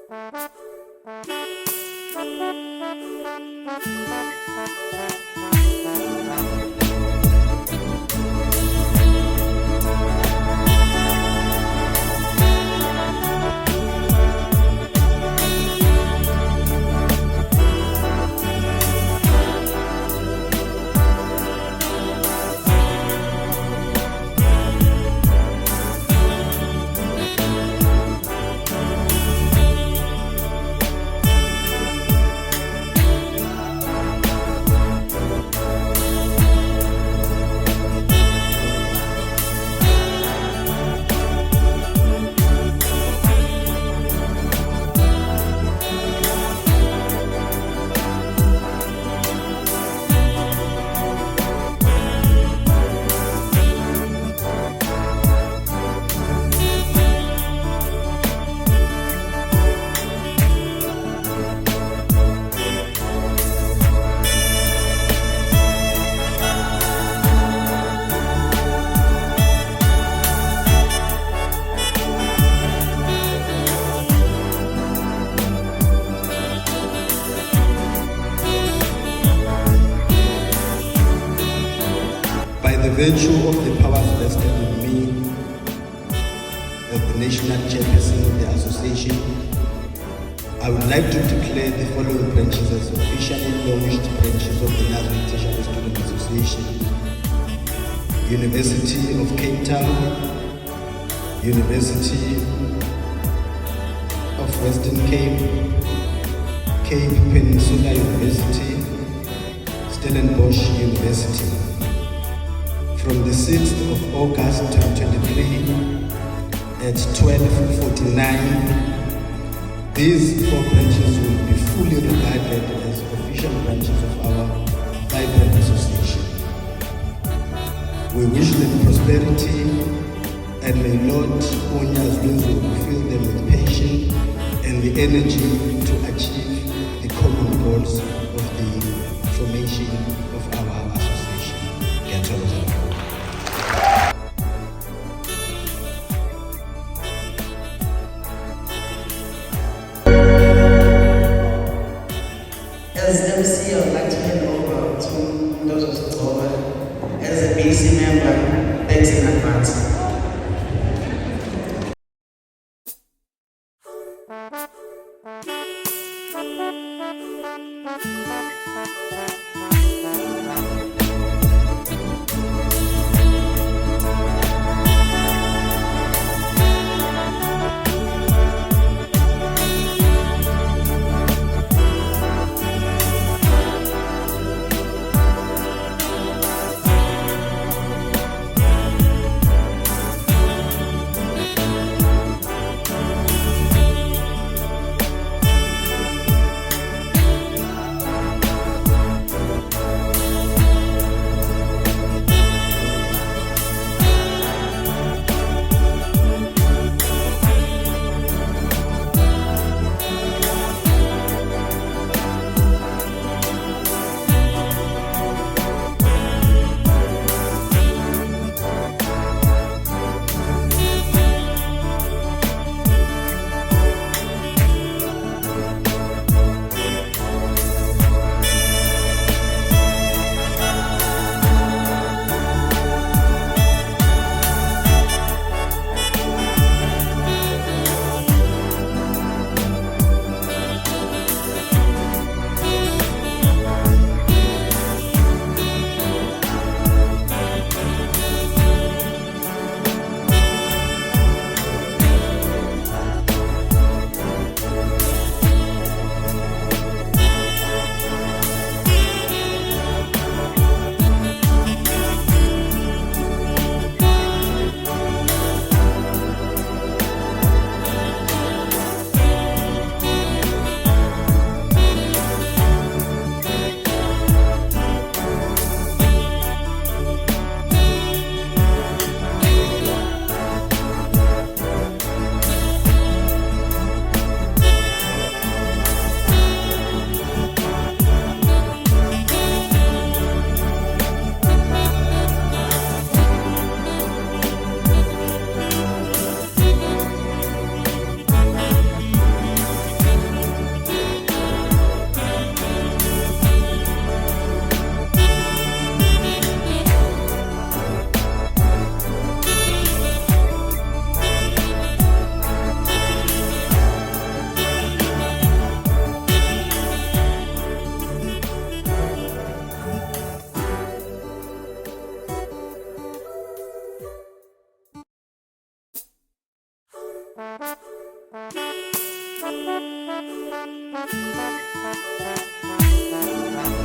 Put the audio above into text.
By the virtue of the powers vested in me as the national chairperson of the association, I would like to declare the following branches as officially launched branches of the Nazareth Tertiary Student Association: University of Cape Town, University of Western Cape, Cape Peninsula University, Stellenbosch University. From the 6th of August 2023 at 12:49, these 4 branches will be fully regarded as official branches of our vibrant association. We wish them prosperity, and may Lord Onya Zunzu fill them with patience and the energy to achieve the common goals of the formation of our association. Ngiyathokoza. As MC, I would like to hand over to Ndozo Sitsoba as a BC member. Thanks in advance. Thank you.